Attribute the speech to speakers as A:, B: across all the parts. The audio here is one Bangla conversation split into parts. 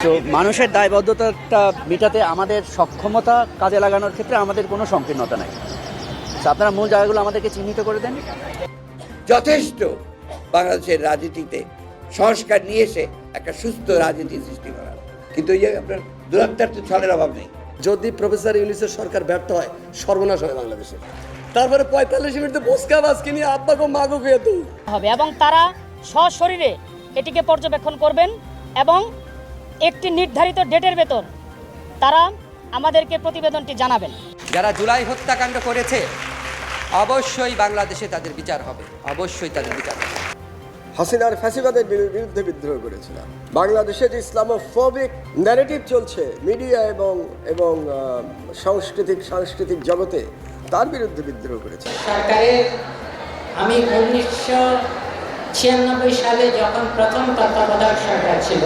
A: তো মানুষের দায়বদ্ধতাটা মেটাতে আমাদের সক্ষমতা কাজে লাগানোর ক্ষেত্রে আমাদের কোনো সংকীর্ণতা নাই। তো আপনারা মূল জায়গাগুলো আমাদেরকে চিহ্নিত করে দেন।
B: যথেষ্ট বাংলাদেশের রাজনীতিতে সংস্কার নিয়ে এসে একটা সুস্থ রাজনীতি সৃষ্টি করা, কিন্তু এই যে আপনার দুরাত্মার ছলের অভাব নেই।
C: যদি প্রফেসর ইউলিসের সরকার ব্যর্থ হয়, সর্বনাশ হয় বাংলাদেশে। তারপরে 45 মিনিটে বসকা বাসকে নিয়ে আব্বাকে মাগো খেয়ে তো
D: হবে এবং তারা সশরীরে এটিকে পর্যবেক্ষণ করবেন এবং একটি নির্ধারিত ডেটের ভেতর তারা আমাদেরকে প্রতিবেদনটি জানাবেন।
E: যারা জুলাই হত্যাকাণ্ড করেছে অবশ্যই বাংলাদেশে তাদের বিচার হবে, অবশ্যই তাদের বিচার হবে।
C: হাসিনার ফ্যাসিবাদের বিরুদ্ধে বিদ্রোহ করেছিলাম। বাংলাদেশে যে ইসলামোফোবিক ন্যারেটিভ চলছে মিডিয়া এবং সাংস্কৃতিক জগতে, তার বিরুদ্ধে বিদ্রোহ করেছে
F: সরকারের আমি 1996 সালে যখন প্রথম তত্ত্বাবধায়ক সরকার ছিল,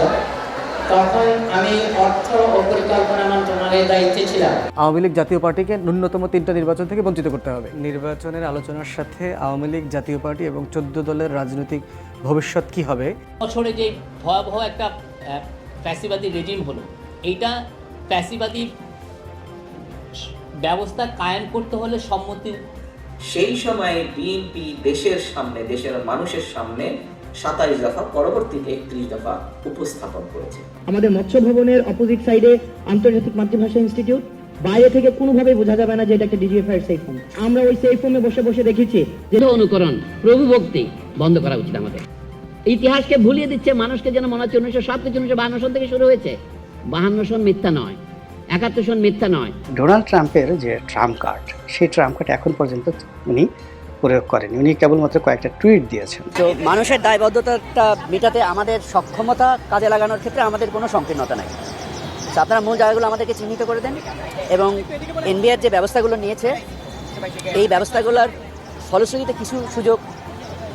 F: তখন আমি অর্থ ও পরিকল্পনা মন্ত্রণালয়ের দায়িত্বে ছিলাম।
G: আওয়ামী লীগ জাতীয় পার্টিকে ন্যূনতম 3টা নির্বাচন থেকে বঞ্চিত করতে হবে। নির্বাচনের আলোচনার সাথে আওয়ামী লীগ জাতীয় পার্টি এবং 14 দলের রাজনৈতিক ভবিষ্যৎ কি হবে।
H: বছরে যে ভয়াবহ একটা ফ্যাসিবাদী রেজিম হলো, এইটা ফ্যাসিবাদী ব্যবস্থা কায়েম করতে হলে সম্মতি।
I: সেই সময়ে বিএনপি দেশের সামনে, দেশের মানুষের সামনে 27 দফা, পরবর্তীতে 31 দফা উপস্থাপন করেছে।
J: আমাদের মৎস্য ভবনের অপোজিট সাইডে আন্তর্জাতিক মাতৃভাষা ইনস্টিটিউট, বাইরে থেকে কোনোভাবে বোঝা যাবে না যে এটা একটা ডিজিএফআই এর সেফ হোম। আমরা ওই সেফ হোমে বসে বসে দেখেছি যে
F: অনুকরণ, প্রভুভক্তি বন্ধ করা উচিত আমাদের। ইতিহাসকে ভুলিয়ে দিচ্ছে মানুষকে, যেন মনে হচ্ছে 1952 সন থেকে শুরু হয়েছে। 52 সন মিথ্যা নয়, 71 সন মিথ্যা নয়।
A: ডোনাল্ড ট্রাম্পের যে ট্রাম্প কার্ড, সেই ট্রাম্প কার্ড এখন পর্যন্ত উনি প্রয়োগ করেনি। উনি কেবলমাত্র কয়েকটা টুইট দিয়েছেন। তো মানুষের দায়বদ্ধতাটা মেটাতে আমাদের সক্ষমতা কাজে লাগানোর ক্ষেত্রে আমাদের কোনো সংকীর্ণতা নাই। তো আপনারা মূল জায়গাগুলো আমাদেরকে চিহ্নিত করে দেন এবং এনবিআর যে ব্যবস্থাগুলো নিয়েছে, এই ব্যবস্থাগুলোর ফলশ্রুতিতে কিছু সুযোগ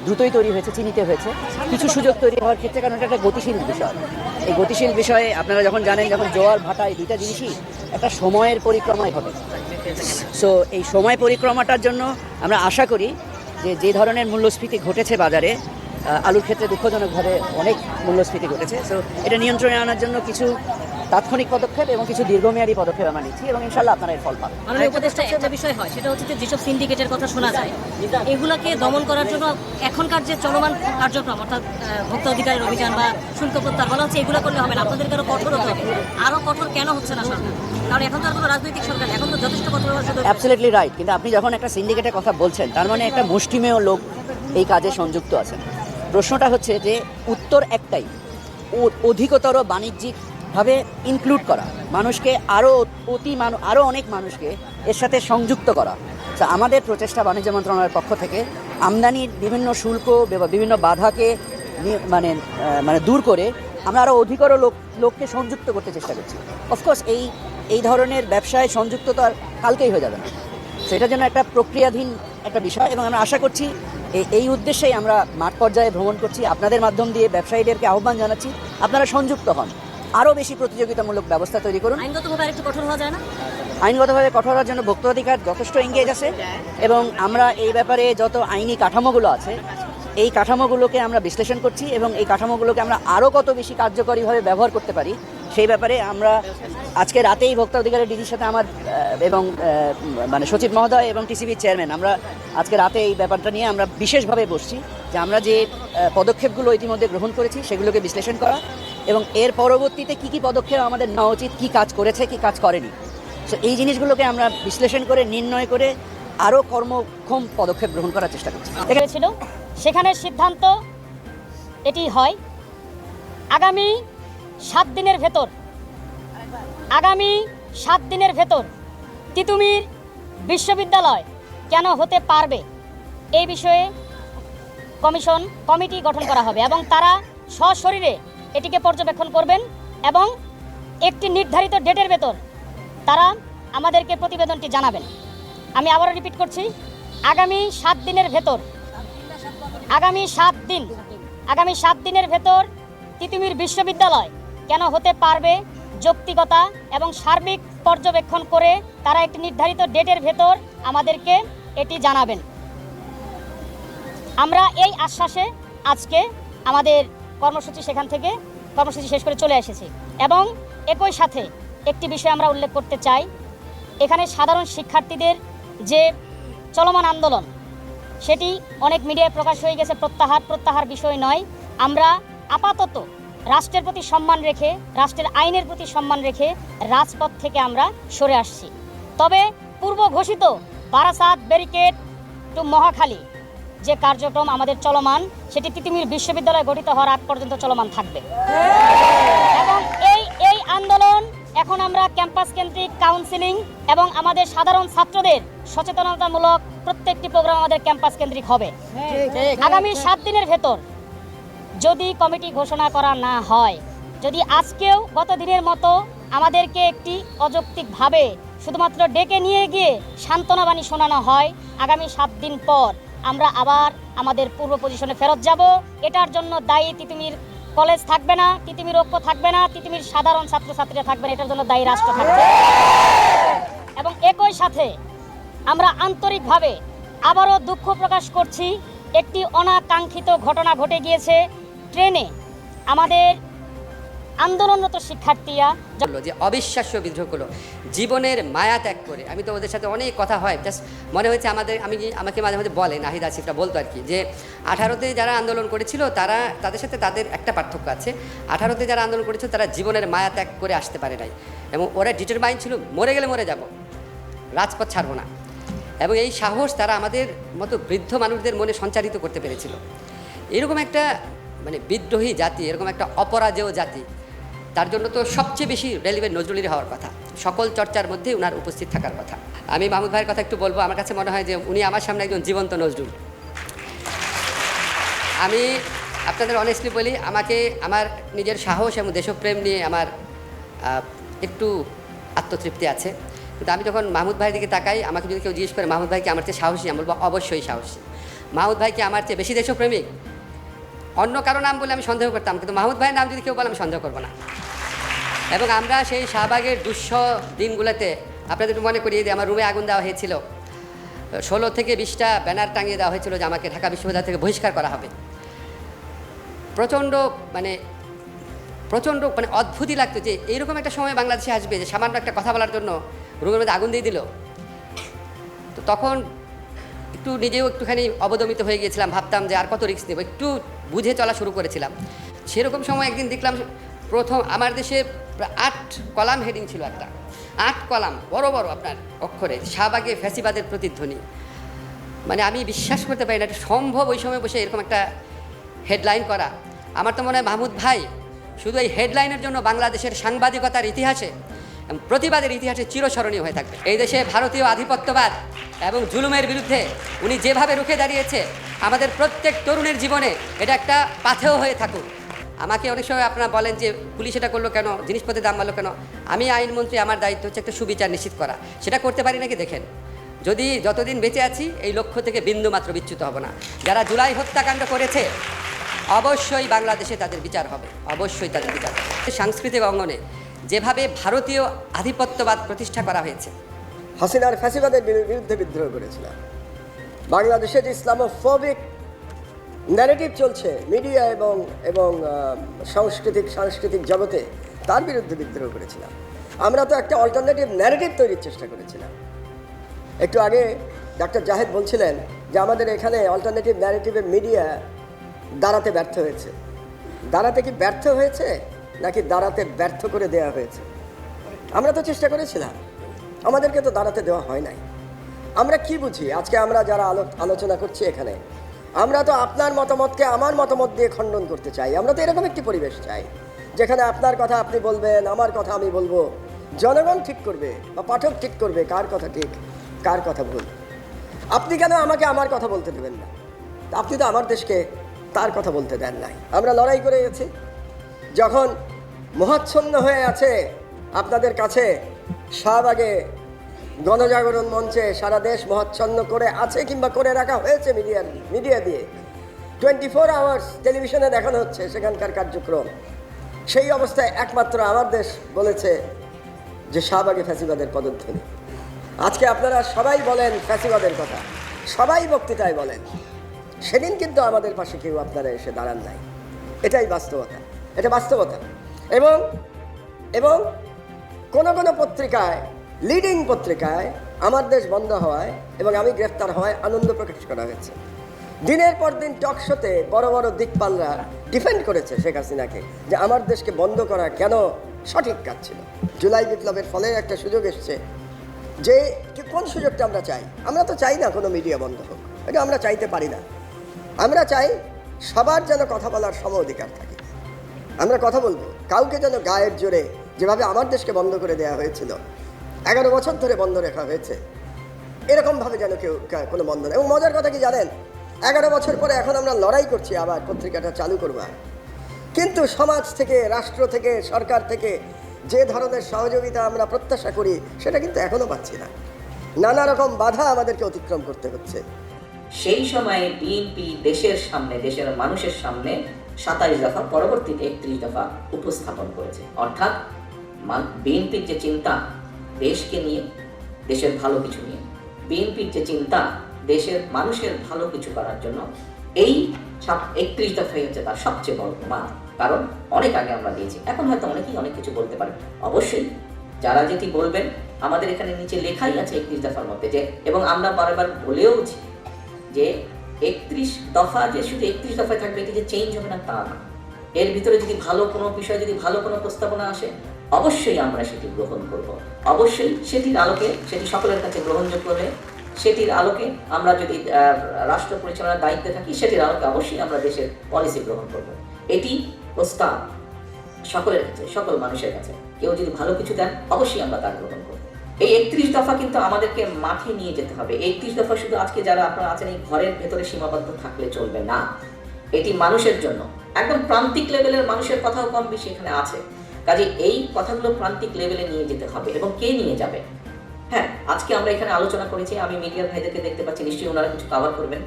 A: দ্রুতই তৈরি হয়েছে, চিহ্নিত হয়েছে। কিছু সুযোগ তৈরি হওয়ার ক্ষেত্রে, কারণ এটা একটা গতিশীল বিষয়। এই গতিশীল বিষয়ে আপনারা যখন জানেন, যখন জোয়ার ভাটা, এই দুইটা জিনিসই একটা সময়ের পরিক্রমায় ঘটে। সো এই সময় পরিক্রমাটার জন্য আমরা আশা করি যে ধরনের মূল্যস্ফীতি ঘটেছে বাজারে, আলুর ক্ষেত্রে দুঃখজনকভাবে অনেক মূল্যস্ফীতি ঘটেছে। সো এটা নিয়ন্ত্রণে আনার জন্য কিছু তাৎক্ষণিক পদক্ষেপ এবং কিছু দীর্ঘমেয়াদী পদক্ষেপ আমরা নিচ্ছি এবং ইনশাআল্লাহ আপনারা এর ফল পাবেন।
D: মাননীয় উপদেষ্টা, একটা বিষয় হয়, সেটা হচ্ছে যে যেসব সিন্ডিকেটের কথা শোনা যায়, এগুলাকে দমন করার জন্য এখনকার যে চলমান কার্যক্রম, অর্থাৎ ভোক্তা অধিকারের অভিযান বা শুল্ক প্রত্যাহার, বলা হচ্ছে এগুলো করলে হবে না, আপনাদেরকে আরো কঠোর হতে হবে। আরো কঠোর কেন হচ্ছে না সরকার? কারণ এখন তো আর কোনো রাজনৈতিক সরকার, এখন তো যথেষ্ট কঠোর হওয়ার সুযোগ।
A: Absolutely right. কিন্তু আপনি যখন একটা সিন্ডিকেটের কথা বলছেন, তার মানে একটা মুষ্টিমেয় লোক এই কাজে সংযুক্ত আছেন। প্রশ্নটা হচ্ছে যে উত্তর একটাই, অধিকতর বাণিজ্যিকভাবে ইনক্লুড করা, মানুষকে আরও অনেক মানুষকে এর সাথে সংযুক্ত করা। তো আমাদের প্রচেষ্টা বাণিজ্য মন্ত্রণালয়ের পক্ষ থেকে আমদানির বিভিন্ন শুল্ক, বিভিন্ন বাধাকে মানে দূর করে আমরা আরও অধিকতর লোককে সংযুক্ত করতে চেষ্টা করছি। অফকোর্স এই ধরনের ব্যবসায় সংযুক্ত তো আর কালকেই হয়ে যাবে না। সেটার জন্য একটা প্রক্রিয়াধীন একটা বিষয় এবং আমরা আশা করছি এই উদ্দেশ্যেই আমরা মাঠ পর্যায়ে ভ্রমণ করছি। আপনাদের মাধ্যম দিয়ে ব্যবসায়ীদেরকে আহ্বান জানাচ্ছি, আপনারা সংযুক্ত হন, আরও বেশি প্রতিযোগিতামূলক ব্যবস্থা তৈরি করুন।
D: আইনগতভাবে আরেকটু কঠোর হওয়া যায় না?
A: আইনগতভাবে কঠোর হওয়ার জন্য ভোক্তা অধিকার যথেষ্ট এঙ্গেজ আছে এবং আমরা এই ব্যাপারে যত আইনি কাঠামোগুলো আছে, এই কাঠামোগুলোকে আমরা বিশ্লেষণ করছি এবং এই কাঠামোগুলোকে আমরা আরও কত বেশি কার্যকরীভাবে ব্যবহার করতে পারি, সেই ব্যাপারে আমরা আজকে রাতেই ভোক্তা অধিকারের ডিজির সাথে আমার এবং সচিব মহোদয় এবং টিসিবির চেয়ারম্যান, আমরা আজকে রাতে এই ব্যাপারটা নিয়ে আমরা বিশেষভাবে বসছি যে আমরা যে পদক্ষেপগুলো ইতিমধ্যে গ্রহণ করেছি সেগুলোকে বিশ্লেষণ করা এবং এর পরবর্তীতে কী কী পদক্ষেপ আমাদের নেওয়া উচিত, কী কাজ করেছে, কী কাজ করেনি। সো এই জিনিসগুলোকে আমরা বিশ্লেষণ করে নির্ণয় করে আরও কর্মক্ষম পদক্ষেপ গ্রহণ করার চেষ্টা করছি।
D: ছিল সেখানে সিদ্ধান্ত এটি হয়, আগামী 7 দিনের ভেতর তিতুমির বিশ্ববিদ্যালয় কেন হতে পারবে এই বিষয়ে কমিটি গঠন করা হবে এবং তারা সশরীরে এটিকে পর্যবেক্ষণ করবেন এবং একটি নির্ধারিত ডেটের ভেতর তারা আমাদেরকে প্রতিবেদনটি জানাবেন। আমি আবারও রিপিট করছি, আগামী 7 দিনের ভেতর তিতুমির বিশ্ববিদ্যালয় কেন হতে পারবে যৌক্তিকতা এবং সার্বিক পর্যবেক্ষণ করে তারা একটি নির্ধারিত ডেটের ভেতর আমাদেরকে এটি জানাবেন। আমরা এই আশ্বাসে আজকে আমাদের কর্মসূচি সেখান থেকে কর্মসূচি শেষ করে চলে এসেছি। এবং একই সাথে একটি বিষয় আমরা উল্লেখ করতে চাই, এখানে সাধারণ শিক্ষার্থীদের যে চলমান আন্দোলন সেটি অনেক মিডিয়ায় প্রকাশ হয়ে গেছে প্রত্যাহার বিষয় নয়। আমরা আপাতত রাষ্ট্রের প্রতি সম্মান রেখে, রাষ্ট্রের আইনের প্রতি সম্মান রেখে রাজপথ থেকে আমরা সরে আসছি। তবে পূর্ব ঘোষিত বারাসাত ব্যারিকেড টু মহাখালী যে কার্যক্রম আমাদের চলমান, সেটি তিতুমির বিশ্ববিদ্যালয় গঠিত হওয়ার আগ পর্যন্ত চলমান থাকবে। এবং এই আন্দোলন এখন আমরা ক্যাম্পাস কেন্দ্রিক কাউন্সিলিং এবং আমাদের সাধারণ ছাত্রদের সচেতনতামূলক প্রত্যেকটি প্রোগ্রাম আমাদের ক্যাম্পাস কেন্দ্রিক হবে। আগামী 7 দিনের ভেতর যদি কমিটি ঘোষণা করা না হয়, যদি আজকেও গত দিনের মতো আমাদেরকে একটি অযৌক্তিকভাবে শুধুমাত্র ডেকে নিয়ে গিয়ে সান্ত্বনাবাণী শোনানো হয়, আগামী 7 দিন পর আমরা আবার আমাদের পূর্ব পজিশনে ফেরত যাব। এটার জন্য দায়ী তিতুমির কলেজ থাকবে না, তিতুমির ঐক্য থাকবে না, তিতুমির সাধারণ ছাত্রছাত্রীরা থাকবে না, এটার জন্য দায়ী রাষ্ট্র থাকবে। এবং একই সাথে আমরা আন্তরিকভাবে আবারও দুঃখ প্রকাশ করছি, একটি অনাকাঙ্ক্ষিত ঘটনা ঘটে গিয়েছে। ট্রেনে আমাদের আন্দোলনরত শিক্ষার্থীরা
E: যে অবিশ্বাস্য বিদ্রোহ করলো, জীবনের মায়া ত্যাগ করে। আমি তো ওদের সাথে অনেক কথা হয়, জাস্ট মনে হয়েছে আমাকে মাঝে মাঝে বলে নাহিদ আসিফরা বলতো আর কি, যে 18তে যারা আন্দোলন করেছিল তাদের সাথে তাদের একটা পার্থক্য আছে। 18তে যারা আন্দোলন করেছিল তারা জীবনের মায়া ত্যাগ করে আসতে পারে নাই, এবং ওরা ডিটারমাইন্ড ছিল মরে গেলে মরে যাব, রাজপথ ছাড়বো না। এবং এই সাহস তারা আমাদের মতো বৃদ্ধ মানুষদের মনে সঞ্চারিত করতে পেরেছিল। এরকম একটা বিদ্রোহী জাতি, এরকম একটা অপরাজেয় জাতি, তার জন্য তো সবচেয়ে বেশি রেলিভেন্ট নজরুলের হওয়ার কথা, সকল চর্চার মধ্যে উনার উপস্থিত থাকার কথা। আমি মাহমুদ ভাইয়ের কথা একটু বলবো। আমার কাছে মনে হয় যে উনি আমার সামনে একজন জীবন্ত নজরুল। আমি আপনাদের অনেস্টলি বলি, আমাকে আমার নিজের সাহস এবং দেশপ্রেম নিয়ে আমার একটু আত্মতৃপ্তি আছে, কিন্তু আমি যখন মাহমুদ ভাইয়ের দিকে তাকাই, আমাকে যদি কেউ জিজ্ঞেস করে মাহমুদ ভাইকে আমার চেয়ে সাহসী, আমি বলবো অবশ্যই সাহসী। মাহমুদ ভাইকে আমার চেয়ে বেশি দেশপ্রেমিক অন্য কারো নাম বলে আমি সন্দেহ করতাম, কিন্তু মাহমুদ ভাইয়ের নাম যদি কেউ বলে আমি সন্দেহ করবো না। এবং আমরা সেই শাহবাগের দুঃসহ দিনগুলোতে আপনাদের একটু মনে করিয়ে দিই, আমার রুমে আগুন দেওয়া হয়েছিল, 16 থেকে 20টা ব্যানার টাঙিয়ে দেওয়া হয়েছিল যে আমাকে ঢাকা বিশ্ববিদ্যালয় থেকে বহিষ্কার করা হবে। প্রচণ্ড অদ্ভুতই লাগতো যে এইরকম একটা সময় বাংলাদেশে আসবে যে সামান্য একটা কথা বলার জন্য রুমের মধ্যে আগুন দিয়ে দিল। তো তখন একটু নিজেও একটুখানি অবদমিত হয়ে গিয়েছিলাম, ভাবতাম যে আর কত রিস্ক নেব, একটু বুঝে চলা শুরু করেছিলাম। সেরকম সময় একদিন দেখলাম প্রথম আমার দেশে 8 কলাম হেডিং ছিল, একটা 8 কলাম বড় বড় আপনার অক্ষরে, শাহবাগে ফ্যাসিবাদের প্রতিধ্বনি। আমি বিশ্বাস করতে পারি না এটা সম্ভব ওই সময় বসে এরকম একটা হেডলাইন করা। আমার তো মনে হয় মাহমুদ ভাই শুধু এই হেডলাইনের জন্য বাংলাদেশের সাংবাদিকতার ইতিহাসে, প্রতিবাদের ইতিহাসে চিরস্মরণীয় হয়ে থাকবে। এই দেশে ভারতীয় আধিপত্যবাদ এবং জুলুমের বিরুদ্ধে উনি যেভাবে রুখে দাঁড়িয়েছে, আমাদের প্রত্যেক তরুণের জীবনে এটা একটা পাথেয় হয়ে থাকুক। আমাকে অনেক সময় আপনারা বলেন যে পুলিশ এটা করলো কেন, জিনিসপত্রের দাম বাড়লো কেন। আমি আইনমন্ত্রী, আমার দায়িত্ব হচ্ছে একটা সুবিচার নিশ্চিত করা। সেটা করতে পারি নাকি দেখেন। যতদিন বেঁচে আছি এই লক্ষ্য থেকে বিন্দু মাত্র বিচ্যুত হব না। যারা জুলাই হত্যাকাণ্ড করেছে অবশ্যই বাংলাদেশে তাদের বিচার হবে, অবশ্যই তাদের বিচার হবে। সাংস্কৃতিক অঙ্গনে যেভাবে ভারতীয় আধিপত্যবাদ প্রতিষ্ঠা করা হয়েছে,
C: হাসিনার ফ্যাসিবাদের বিরুদ্ধে বিদ্রোহ করেছিলাম। বাংলাদেশে যে ইসলামোফোবিক ন্যারেটিভ চলছে মিডিয়া এবং সাংস্কৃতিক জগতে, তার বিরুদ্ধে বিদ্রোহ করেছিলাম। আমরা তো একটা অল্টারনেটিভ ন্যারেটিভ তৈরির চেষ্টা করেছিলাম। একটু আগে ডক্টর জাহেদ বলছিলেন যে আমাদের এখানে অল্টারনেটিভ ন্যারেটিভের মিডিয়া দাঁড়াতে ব্যর্থ হয়েছে। দাঁড়াতে কি ব্যর্থ হয়েছে নাকি দাঁড়াতে ব্যর্থ করে দেওয়া হয়েছে? আমরা তো চেষ্টা করেছিলাম, আমাদেরকে তো দাঁড়াতে দেওয়া হয় নাই। আমরা কি বুঝি আজকে আমরা যারা আলোচনা করছি এখানে, আমরা তো আপনার মতামতকে আমার মতামত দিয়ে খণ্ডন করতে চাই। আমরা তো এরকম একটি পরিবেশ চাই যেখানে আপনার কথা আপনি বলবেন, আমার কথা আমি বলবো, জনগণ ঠিক করবে বা পাঠক ঠিক করবে কার কথা ঠিক কার কথা ভুল। আপনি কেন আমাকে আমার কথা বলতে দেবেন না? আপনি তো আমার দেশকে তার কথা বলতে দেন নাই। আমরা লড়াই করে গেছি, যখন মোহাচ্ছন্ন হয়ে আছে আপনাদের কাছে, শাহবাগে গণজাগরণ মঞ্চে সারা দেশ মোহাচ্ছন্ন করে আছে কিংবা করে রাখা হয়েছে মিডিয়া দিয়ে, 24 আওয়ার্স টেলিভিশনে দেখানো হচ্ছে সেখানকার কার্যক্রম। সেই অবস্থায় একমাত্র আমার দেশ বলেছে যে শাহবাগে ফ্যাসিবাদের পদধ্বনি। আজকে আপনারা সবাই বলেন ফ্যাসিবাদের কথা, সবাই বক্তৃতায় বলেন, সেদিন কিন্তু আমাদের পাশে কেউ আপনারা এসে দাঁড়ান নাই। এটাই বাস্তবতা। এটা বাস্তবতা। এবং এবং কোনো কোনো পত্রিকায়, লিডিং পত্রিকায় আমার দেশ বন্ধ হওয়ায় এবং আমি গ্রেফতার হওয়ায় আনন্দ প্রকাশ করা হয়েছে। দিনের পর দিন টক শোতে বড় বড় দিকপালরা ডিফেন্ড করেছে শেখ হাসিনাকে যে আমার দেশকে বন্ধ করা কেন সঠিক কাজ ছিল। জুলাই বিপ্লবের ফলে একটা সুযোগ এসছে, যে কোন সুযোগটা আমরা চাই? আমরা তো চাই না কোনো মিডিয়া বন্ধ হোক, এটা আমরা চাইতে পারি না। আমরা চাই সবার যেন কথা বলার সম অধিকার থাকে। আমরা কথা বলবো, কাউকে যেন গায়ের জোরে, যেভাবে আমার দেশকে বন্ধ করে দেওয়া হয়েছিল, 11 বছর ধরে বন্ধ রাখা হয়েছে, এরকমভাবে যেন কেউ কোনো বন্ধ নেই। এবং মজার কথা কি জানেন, 11 বছর পরে এখন আমরা লড়াই করছি আবার পত্রিকাটা চালু করবার, কিন্তু সমাজ থেকে, রাষ্ট্র থেকে, সরকার থেকে যে ধরনের সহযোগিতা আমরা প্রত্যাশা করি সেটা কিন্তু এখনো পাচ্ছি না। নানা রকম বাধা আমাদেরকে অতিক্রম করতে হচ্ছে।
I: সেই সময়ে বিএনপি দেশের সামনে, দেশের মানুষের সামনে 27 দফা, পরবর্তীতে 31 দফা উপস্থাপন করেছে। অর্থাৎ বিএনপির যে চিন্তা দেশকে নিয়ে, দেশের ভালো কিছু নিয়ে, বিএনপির যে চিন্তা দেশের মানুষের ভালো কিছু করার জন্য, এই 31 দফাই হচ্ছে তার সবচেয়ে বড় প্রমাণ। কারণ অনেক আগে আমরা দিয়েছি, এখন হয়তো অনেকেই অনেক কিছু বলতে পারে। অবশ্যই যারা যেটি বলবেন, আমাদের এখানে নিচে লেখাই আছে 31 দফার মধ্যে যে, এবং আমরা বারবার বলেওছি যে 31 দফা যে শুধু 31 দফায় থাকবে, এটি যে চেঞ্জ হবে না তা না। এর ভিতরে যদি ভালো কোনো বিষয়, যদি ভালো কোনো প্রস্তাবনা আসে, অবশ্যই আমরা সেটি গ্রহণ করব। অবশ্যই সেটির আলোকে, সেটি সকলের কাছে গ্রহণযোগ্য হলে, সেটির আলোকে আমরা যদি রাষ্ট্র পরিচালনার দায়িত্বে থাকি, সেটির আলোকে অবশ্যই আমরা দেশের পলিসি গ্রহণ করব। এটি প্রস্তাব সকলের কাছে, সকল মানুষের কাছে। কেউ যদি ভালো কিছু দেন, অবশ্যই আমরা তা গ্রহণ করব। এই 31 দফা কিন্তু আমাদেরকে মাঠে নিয়ে যেতে হবে। 31 দফা শুধু আজকে যারা আপনারা আছেন এই ঘরের ভেতরে সীমাবদ্ধ থাকলে চলবে না। এটি মানুষের জন্য, একদম প্রান্তিক লেভেলের মানুষের কথাও কম বেশি এখানে আছে। কাজে এই কথাগুলো প্রান্তিক লেভেলে নিয়ে যেতে হবে। এবং কে নিয়ে যাবে? হ্যাঁ, আজকে আমরা এখানে আলোচনা করেছি, আমি মিডিয়ার ভাইদেরকে দেখতে পাচ্ছি, নিশ্চয়ই ওনারা কিছু কভার করবেন,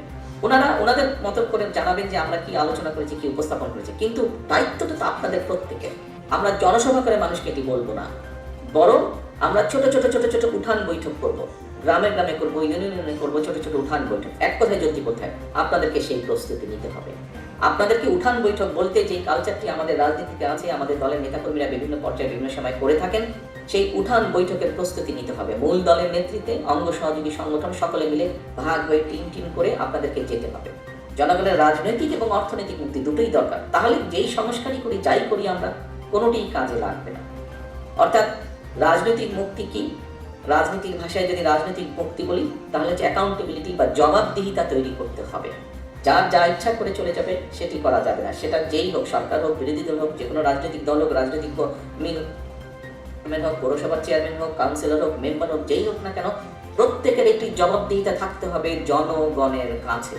I: ওনারা ওনাদের মতো করে জানাবেন যে আমরা কি আলোচনা করেছি, কি উপস্থাপন করেছি। কিন্তু দায়িত্বটা তো আপনাদের প্রত্যেকের। আমরা জনসভা করে মানুষকে এটি বলবো না, বরং আমরা ছোট ছোট ছোট ছোট উঠান বৈঠক করব, গ্রামে গ্রামে করবো, ইউনিয়নে করবো, ছোট ছোট উঠান বৈঠক। এক কথায় জ্যোতি কোথায়, আপনাদেরকে সেই প্রস্তুতি নিতে হবে। আপনাদেরকে উঠান বৈঠক বলতে যে কালচারটি আমাদের রাজনীতিতে আছে, আমাদের দলের নেতাকর্মীরা বিভিন্ন পর্যায়ে বিভিন্ন সময় করে থাকেন, সেই উঠান বৈঠকের প্রস্তুতি নিতে হবে। মূল দলের নেতৃত্বে অঙ্গ সহযোগী সংগঠন সকলে মিলে ভাগ হয়ে টিম টিম করে আপনাদেরকে যেতে হবে। জনগণের রাজনৈতিক এবং অর্থনৈতিক মুক্তি দুটোই দরকার। তাহলে যেই সংস্কারই করি, যাই করি আমরা, কোনোটিই কাজে লাগবে না। অর্থাৎ রাজনৈতিক মুক্তি কি? রাজনীতির ভাষায় যদি রাজনৈতিক মুক্তি বলি, তাহলে হচ্ছে অ্যাকাউন্টেবিলিটি বা জবাবদিহিতা তৈরি করতে হবে। যার যা ইচ্ছা করে চলে যাবে সেটি করা যাবে না। সেটা যেই হোক, সরকার হোক, বিরোধী দল হোক, যে কোনো রাজনৈতিক দল হোক, রাজনৈতিক কর্মী হোক, পৌরসভার চেয়ারম্যান হোক, কাউন্সিলর হোক, মেম্বার হোক, যেই হোক না কেন, প্রত্যেকের একটি জবাবদিহিতা থাকতে হবে জনগণের কাছে।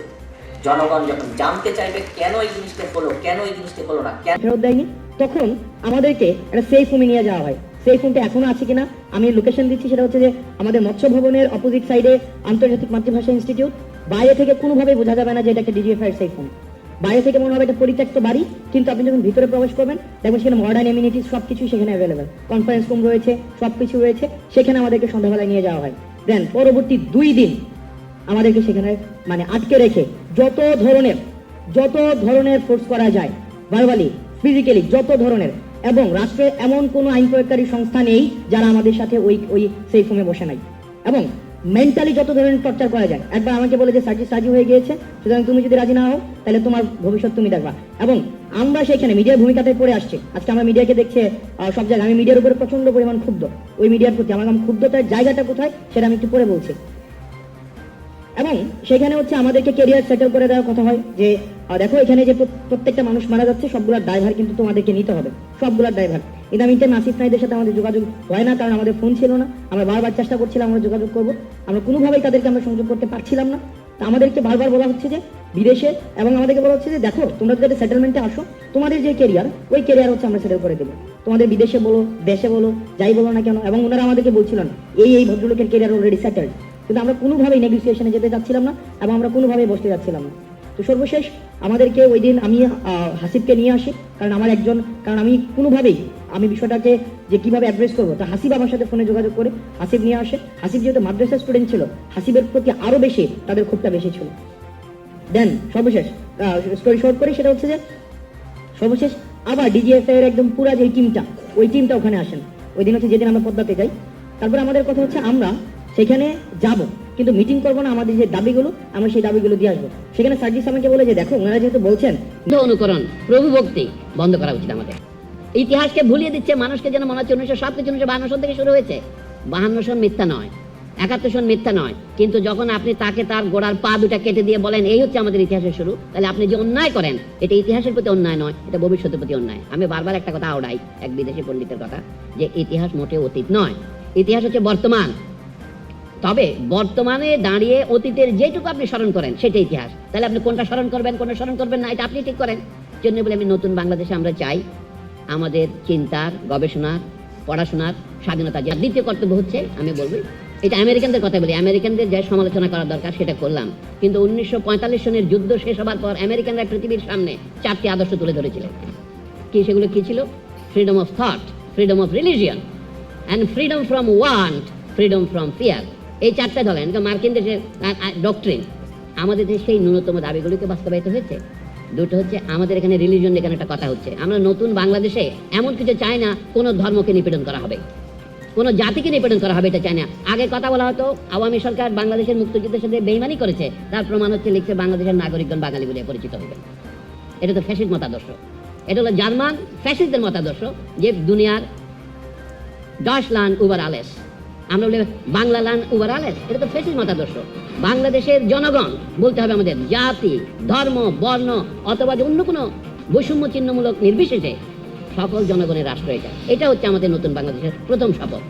I: জনগণ যখন জানতে চাইবে কেন এই জিনিসটা হলো, কেন এই জিনিসটা হলো না, কেন
J: ফেরত দেয়নি, তখন আমাদেরকে একটা সেফ হোমে নিয়ে যাওয়া হয়। সেই ফোনটা এখনো আছে কিনা আমি লোকেশন দিচ্ছি, সেটা হচ্ছে যে আমাদের মৎস্য ভবনের অপোজিট সাইডে আন্তর্জাতিক মাতৃভাষা ইনস্টিটিউট। বাইরে থেকে কোনোভাবে বোঝা যাবে না যে এটা একটা ডিজিএফআই সেফ হোম। বাইরে থেকে মনে হবে এটা পরিত্যক্ত বাড়ি, কিন্তু আপনি যখন ভিতরে প্রবেশ করবেন দেখবেন সেখানে মডার্ন এমিনিটিস সব কিছুই সেখানে অ্যাভেলেবেল, কনফারেন্স রুম রয়েছে, সব কিছু রয়েছে। সেখানে আমাদেরকে সন্ধ্যাবেলায় নিয়ে যাওয়া হয়। দেন পরবর্তী 2 দিন আমাদেরকে সেখানে মানে আটকে রেখে যত ধরনের ফোর্স করা যায়, ভার্বালি, ফিজিক্যালি, যত ধরনের। এবং রাষ্ট্রে এমন কোনো আইন প্রয়োগকারী সংস্থা নেই যারা আমাদের সাথে ওই সেফ হোমে বসে নাই। এবং মেন্টালি যত ধরনের টর্চার করা যায়। একবার আমাকে বলে যে সার্জি হয়ে গিয়েছে, সুতরাং তুমি যদি রাজি না হও তাহলে তোমার ভবিষ্যৎ তুমি দেখবা। এবং আমরা সেখানে মিডিয়ার ভূমিকাতে পড়ে আসছে। আজকে আমরা মিডিয়াকে দেখছে সব জায়গায়। আমি মিডিয়ার উপরে প্রচন্ড পরিমাণ ক্ষুব্ধ, ওই মিডিয়ার প্রতি আমার ক্ষুব্ধতার জায়গাটা কোথায় সেটা আমি একটু পরে বলছি। এবং সেখানে হচ্ছে আমাদেরকে ক্যারিয়ার সেটেল করে দেওয়ার কথা হয় যে দেখো এখানে যে প্রত্যেকটা মানুষ মারা যাচ্ছে সবগুলোর দায়ভার কিন্তু তোমাদেরকে নিতে হবে, সবগুলোর দায়ভার। কিন্তু আমি আসিফ নাইদের সাথে আমাদের যোগাযোগ হয় না, কারণ আমাদের ফোন ছিল না। আমরা বারবার চেষ্টা করছিলাম আমরা যোগাযোগ করবো, আমরা কোনোভাবেই তাদেরকে আমরা সংযোগ করতে পারছিলাম না। তা আমাদেরকে বারবার বলা হচ্ছে যে বিদেশে, এবং আমাদেরকে বলা হচ্ছে যে দেখো তোমরা যদি সেটেলমেন্টে আসো, তোমাদের যে ক্যারিয়ার, ওই ক্যারিয়ার হচ্ছে আমরা সেটেল করে দেবো, তোমাদের বিদেশে বলো, দেশে বলো, যাই বলো না কেন। এবং ওনারা আমাদেরকে বলছিলেন এই ভদ্রলোকের ক্যারিয়ার অলরেডি সেটেলড, কিন্তু আমরা কোনোভাবেই নেগোসিয়েশনে যেতে চাচ্ছিলাম না এবং আমরা কোনোভাবেই বসতে যাচ্ছিলাম না। তো সর্বশেষ আমাদেরকে ওই দিন আমি হাসিবকে নিয়ে আসি, কারণ আমি কোনোভাবেই আমি বিষয়টাকে যে কিভাবে অ্যাড্রেস করবো, তা হাসিব আমার সাথে ফোনে যোগাযোগ করে হাসিব নিয়ে আসে। হাসিব যেহেতু মাদ্রাসার স্টুডেন্ট ছিল, হাসিবের প্রতি আরো বেশি তাদের ক্ষোভটা বেশি ছিল। দেন সর্বশেষ স্টোরি শর্ট করি, সেটা হচ্ছে যে সর্বশেষ আবার ডিজিএফআই এর একদম পুরা যে টিমটা, ওই টিমটা ওখানে আসেন। ওই দিন হচ্ছে যেদিন আমরা পদ্মাতে যাই। তারপরে আমাদের কথা হচ্ছে আমরা সেখানে যাব, কিন্তু মিটিং করবো না, আমাদের যে দাবিগুলো আমরা সেই দাবিগুলো দিয়ে আসবো। সেখানে সার্জিস আমাকে বলে যে দেখো ওনারা যেহেতু বলছেন
F: অনুকরণ, প্রভুভক্তি বন্ধ করা উচিত আমাদের। ইতিহাসকে ভুলিয়ে দিচ্ছে মানুষকে, যেন মনে হচ্ছে 1957 1952 সন থেকে শুরু হয়েছে। 52 সন মিথ্যা নয়, 71 সন মিথ্যা নয়, কিন্তু যখন আপনি তাকে তার গোড়ার পা দুটা কেটে দিয়ে বলেন এই হচ্ছে আমাদের ইতিহাসের শুরু, তাহলে আপনি যে অন্যায় করেন, এটা ইতিহাসের প্রতি অন্যায় নয়, এটা ভবিষ্যতের প্রতি অন্যায়। আমি বারবার একটা কথা আওড়াই, এক বিদেশি পণ্ডিতের কথা, যে ইতিহাস মোটেও অতীত নয়, ইতিহাস হচ্ছে বর্তমান। তবে বর্তমানে দাঁড়িয়ে অতীতের যেটুকু আপনি স্মরণ করেন সেটা ইতিহাস। তাহলে আপনি কোনটা স্মরণ করবেন, কোনটা স্মরণ করবেন না, এটা আপনি ঠিক করেন। জন্য বলে আমি নতুন বাংলাদেশে আমরা চাই আমাদের চিন্তার, গবেষণার, পড়াশোনার স্বাধীনতা। যার দ্বিতীয় কর্তব্য হচ্ছে, আমি বলবো এটা আমেরিকানদের কথা বলি, আমেরিকানদের যে সমালোচনা করা দরকার সেটা করলাম, কিন্তু 1945 সনের যুদ্ধ শেষ হবার পর আমেরিকানরা পৃথিবীর সামনে 4টি আদর্শ তুলে ধরেছিলেন। কি সেগুলো কি ছিল? Freedom of thought, freedom of religion and freedom from want, freedom from fear. এই 4টা ধরেন মার্কিন দেশের ডক্ট্রিন। আমাদের দেশে সেই ন্যূনতম দাবিগুলিকে বাস্তবায়িত হয়েছে। দুটো হচ্ছে আমাদের এখানে রিলিজিয়ন, এখানে একটা কথা হচ্ছে, আমরা নতুন বাংলাদেশে এমন কিছু চাই না কোনো ধর্মকে নিপীড়ন করা হবে, কোনো জাতিকে নিপীড়ন করা হবে, এটা চাই না। আগে কথা বলা হতো আওয়ামী সরকার বাংলাদেশের মুক্তিযুদ্ধের সাথে বেইমানি করেছে, তার প্রমাণ হচ্ছে লিখছে বাংলাদেশের নাগরিকগণ বাঙালি বলে পরিচিত হবে। এটা তো ফ্যাসিস্ট মতাদর্শ, এটা হলো জার্মান ফ্যাসিস্টদের মতাদর্শ, যে দুনিয়ার ডয়চল্যান্ড উবার আলেস, আমরা বলি বাংলা ল্যান্ড উবার আলেস, এটা তো ফ্যাসিস্ট মতাদর্শ। বাংলাদেশের জনগণ বলতে হবে আমাদের জাতি, ধর্ম, বর্ণ অথবা অন্য কোনো বৈষম্য চিহ্নমূলক নির্বিশেষে সকল জনগণের রাষ্ট্র। এটা হচ্ছে আমাদের নতুন বাংলাদেশের প্রথম শপথ।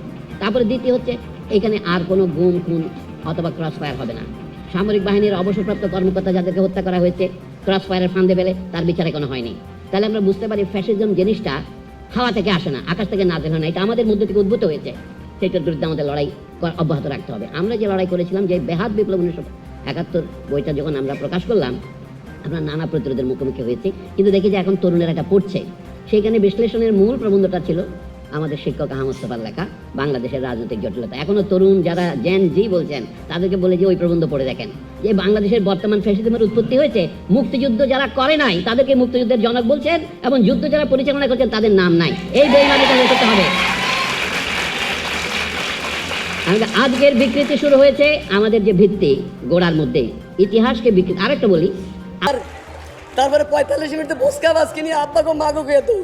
F: তারপরে দ্বিতীয় হচ্ছে এখানে আর কোনো গুম খুন অথবা ক্রস ফায়ার হবে না। সামরিক বাহিনীর অবসরপ্রাপ্ত কর্মকর্তা যাদেরকে হত্যা করা হয়েছে ক্রস ফায়ারের ফান্দে ফেলে, তার বিচার এখনো হয়নি। তাহলে আমরা বুঝতে পারি ফ্যাসিজম জিনিসটা হাওয়া থেকে আসে না, আকাশ থেকে নাযিল হয় না, এটা আমাদের মধ্যে থেকে উদ্ভূত হয়েছে। সেটার বিরুদ্ধে আমাদের লড়াই অব্যাহত রাখতে হবে। আমরা যে লড়াই করেছিলাম, যে বেহাত বিপ্লব 1971 বইটা যখন আমরা প্রকাশ করলাম, আমরা নানা প্রতিরোধের মুখোমুখি হয়েছি, কিন্তু দেখি যে এখন তরুণেরা এটা পড়ছে। সেইখানে বিশ্লেষণের মূল প্রবন্ধটা ছিল আমাদের শিক্ষক আহমদ মোস্তফার লেখা, বাংলাদেশের রাজনৈতিক জটিলতা। এখনো তরুণ যারা জেন জি বলছেন, তাদেরকে বলে যে ওই প্রবন্ধ পড়ে দেখেন, যে বাংলাদেশের বর্তমান ফ্যাসিজমের উৎপত্তি হয়েছে মুক্তিযুদ্ধ যারা করে নাই তাদেরকে মুক্তিযুদ্ধের জনক বলছেন, এবং যুদ্ধ যারা পরিচালনা করছেন তাদের নাম নাই। এই বেইমানিটা করতে হবে। আজকের বিকৃতি শুরু হয়েছে আমাদের যে ভিত্তি গোড়ার মধ্যে, ইতিহাসকে বিকৃতি। আরেকটা বলি,
C: আর তারপরে 45 মিনিটে বসকা বাসকে নিয়ে আব্বাকে মাগো গিয়ে তো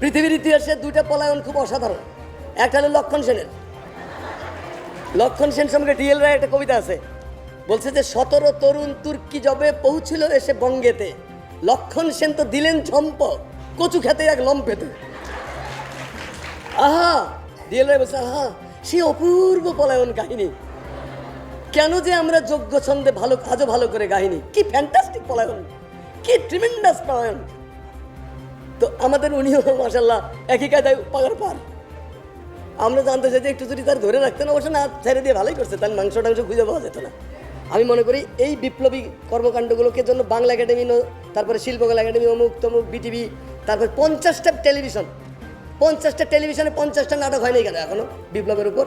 C: পৃথিবীর ইতিহাসে 2টা পলায়ন খুব অসাধারণ। একটা হলো লক্ষণ সেনের। লক্ষণ সেন সঙ্গে ডিএল রায় একটা কবিতা আছে, বলছে যে 17 তরুণ তুর্কি জবে পৌঁছিল এসে বঙ্গেতে, লক্ষণ সেন তো দিলেন ঝম্প কচু খেতে এক লম্পেতে। আহা, ডিএল রায় বলছে আহা, সে অপূর্ব পলায়ন কাহিনী, কেন যে আমরা যোগ্য ছন্দে আজও ভালো করে গাইনি। কি ফ্যান্টাস্টিক পলায়ন, কি ট্রিমেন্ডাস পলায়ন। তো আমাদের উনিও মাশাআল্লাহ একই কায়দায় পাগার পার। আমরা জানতে চাই যে একটু যদি তার ধরে রাখতেন, অবশ্য না ছেড়ে দিয়ে ভালোই করছে, তার মাংস টাংস খুঁজে পাওয়া যেত না। আমি মনে করি এই বিপ্লবী কর্মকাণ্ডগুলোকে জন্য বাংলা একাডেমি, তারপরে শিল্পকলা একাডেমি, অমুক তমুক, বিটিভি, তারপরে 50টা টেলিভিশন, 50টা টেলিভিশনে 50টা নাটক হয়নি কেন এখনো বিপ্লবের উপর?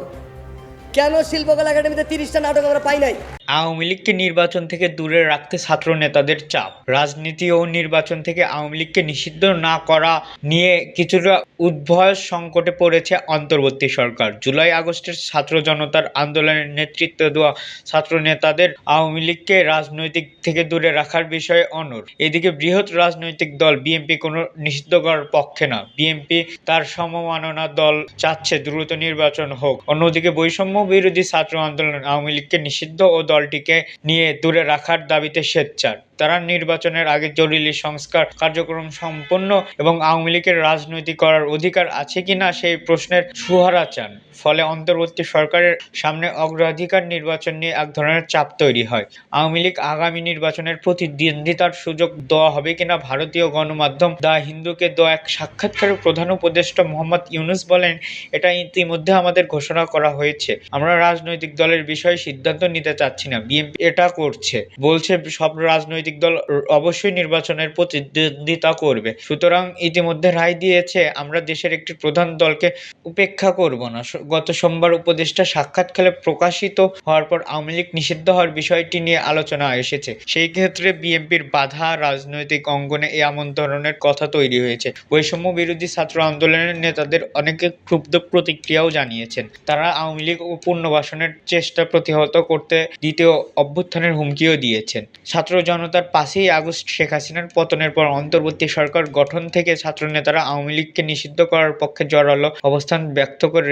C: কেন শিল্পকলা একাডেমিতে 30টা নাটক আমরা পাই নাই?
K: আওয়ামী লীগকে নির্বাচন থেকে দূরে রাখতে ছাত্র নেতাদের চাপ, রাজনীতি ও নির্বাচন থেকে আওয়ামী লীগকে নিষিদ্ধ না করা নিয়ে কিছুটা উদ্ভয় সংকটে পড়েছে অন্তর্বর্তী সরকার। জুলাই আগস্টের ছাত্র জনতার আন্দোলনের নেতৃত্ব দেওয়া ছাত্র নেতাদের আওয়ামী লীগকে রাজনৈতিক থেকে দূরে রাখার বিষয়ে অনড়। এদিকে বৃহৎ রাজনৈতিক দল বিএনপি কোনো নিষিদ্ধ করার পক্ষে না, বিএনপি তার সমমাননা দল চাচ্ছে দ্রুত নির্বাচন হোক। অন্যদিকে বৈষম্য বিরোধী ছাত্র আন্দোলন আওয়ামী লীগকে নিষিদ্ধ ও দলটিকে নিয়ে দূরে রাখার দাবিতে সোচ্চার। তারা নির্বাচনের আগে জরুরি সংস্কার কার্যক্রম সম্পন্ন এবং আওয়ামী লীগের রাজনীতি করার অধিকার আছে কিনা সেই প্রশ্নের সুহারা চান। ফলে অন্তর্বর্তী সরকারের সামনে অগ্রাধিকার নির্বাচন নিয়ে এক ধরনের চাপ তৈরি হয়। আওয়ামী লীগ আগামী নির্বাচনের প্রতিদ্বন্দ্বিতার সুযোগ দেওয়া হবে কিনা ভারতীয় গণমাধ্যম দ্য হিন্দুকে দেওয়া এক সাক্ষাৎকারে প্রধান উপদেষ্টা মোহাম্মদ ইউনূস বলেন, এটা ইতিমধ্যে আমাদের ঘোষণা করা হয়েছে। আমরা রাজনৈতিক দলের বিষয়ে সিদ্ধান্ত নিতে চাচ্ছি না, বিএনপি এটা করছে, বলছে সব রাজনৈতিক রাজনৈতিক দল অবশ্যই নির্বাচনের প্রতিদ্বন্দ্বিতা করবে। সুতরাং ইতিমধ্যে রায় দিয়েছে, আমরা দেশের একটি প্রধান দলকে উপেক্ষা করব না। গত সোমবার উপদেষ্টা সাক্ষাৎকালে প্রকাশিত হওয়ার পর আওয়ামী লীগ নিষিদ্ধ হওয়ার বিষয়টি নিয়ে আলোচনা এসেছে। সেই ক্ষেত্রে বিএনপির বাধা রাজনৈতিক অঙ্গনে এমন ধরনের কথা তৈরি হয়েছে। বৈষম্য বিরোধী ছাত্র আন্দোলনের নেতাদের অনেকে ক্ষুব্ধ প্রতিক্রিয়াও জানিয়েছেন। তারা আওয়ামী লীগ ও পুনর্বাসনের চেষ্টা প্রতিহত করতে দ্বিতীয় অভ্যুত্থানের হুমকিও দিয়েছেন। ছাত্র জনতার 5ই আগস্ট শেখ হাসিনার পতনের পর অন্তর্বর্তী সরকার গঠন থেকে ছাত্র নেতারা আওয়ামী লীগকে নিষিদ্ধ করার পক্ষে জোরালো অবস্থান ব্যক্ত করে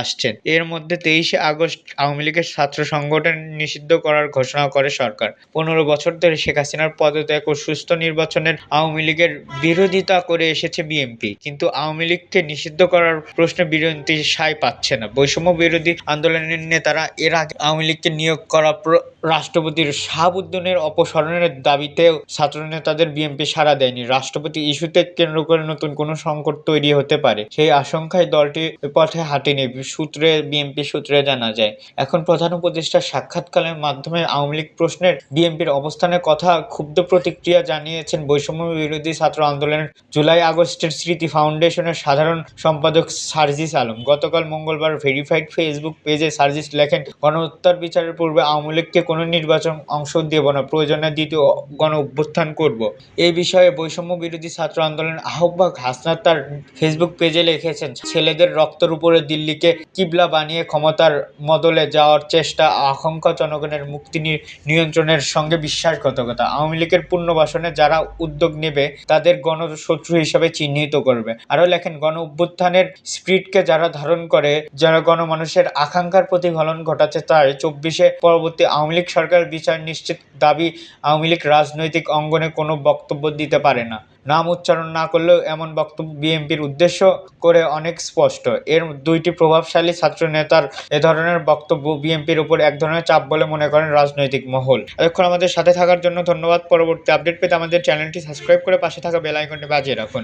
K: আসছেন। এর মধ্যে 23শে আগস্ট আওয়ামী লীগের ছাত্র সংগঠন নিষিদ্ধ করার ঘোষণা করে সরকার। 15 বছর ধরে শেখ হাসিনার পদত্যাগ ও সুস্থ নির্বাচনের আওয়ামী লীগের বিরোধিতা করে এসেছে বিএনপি, কিন্তু আওয়ামী লীগকে নিষিদ্ধ করার প্রশ্নে বিরোধী সায় পাচ্ছে না। বৈষম্য বিরোধী আন্দোলনের নেতারা এর আগে আওয়ামী লীগকে নিয়োগ করা রাষ্ট্রপতির শাহাবুদ্দিনের অপসারণের দাবিতেও ছাত্র নেতাদের বিএনপি সাড়া দেয়নি। রাষ্ট্রপতি ইস্যুতে কেন্দ্র করে নতুন কোনো সংকট তৈরি হতে পারে, সেই আশঙ্কায় দলটি পথে হাঁটেনি বিএনপি সূত্রে জানা যায়। এখন প্রধান উপদেষ্টার সাক্ষাৎকালের মাধ্যমে আওয়ামী লীগ প্রশ্নের বিএনপির অবস্থানের কথা ক্ষুব্ধ প্রতিক্রিয়া জানিয়েছেন বৈষম্য বিরোধী ছাত্র আন্দোলনের জুলাই আগস্টের স্মৃতি ফাউন্ডেশনের সাধারণ সম্পাদক সার্জিস আলম। গতকাল মঙ্গলবার ভেরিফাইড ফেসবুক পেজে সার্জিস লেখেন, গণহত্যার বিচারের পূর্বে আওয়ামী লীগকে কোনো নির্বাচন অংশ দেব না, প্রয়োজনে দ্বিতীয় গণ অভ্যুত্থান করব। এই বিষয়ে বৈষম্য বিরোধী ছাত্র আন্দোলনের আহ্বায়ক হাসনাত তার ফেসবুক পেজে লিখেছেন, ছেলেদের রক্তের উপরে দিল্লিকে কিবলা বানিয়ে ক্ষমতার মদলে যাওয়ার চেষ্টা আকাঙ্ক্ষা জনগণের মুক্তি নিয়ন্ত্রণের সঙ্গে বিশ্বাসঘাতকতা। আওয়ামী লীগের পুনর্বাসনে যারা উদ্যোগ নেবে তাদের গণশত্রু হিসেবে চিহ্নিত করবে। আরও লেখেন, গণ অভ্যুত্থানের স্পিরিটকে যারা ধারণ করে, যারা গণমানুষের আকাঙ্ক্ষার প্রতিফলন ঘটাচ্ছে, তাই 24শে পরবর্তী আওয়ামী লীগ সরকার বিচার নিশ্চিত দাবি আওয়ামী লীগ রাজনৈতিক অঙ্গনে কোনো বক্তব্য দিতে পারে না। নাম উচ্চারণ না করলেও এমন বক্তব্য বিএনপির উদ্দেশ্য করে অনেক স্পষ্ট। এর দুইটি প্রভাবশালী ছাত্র নেতার এ ধরনের বক্তব্য বিএনপির উপর এক ধরনের চাপ বলে মনে করেন রাজনৈতিক মহল। এতক্ষণ আমাদের সাথে থাকার জন্য ধন্যবাদ। পরবর্তী আপডেট পেতে আমাদের চ্যানেলটি সাবস্ক্রাইব করে পাশে থাকা বেল আইকনটি বাজিয়ে রাখুন।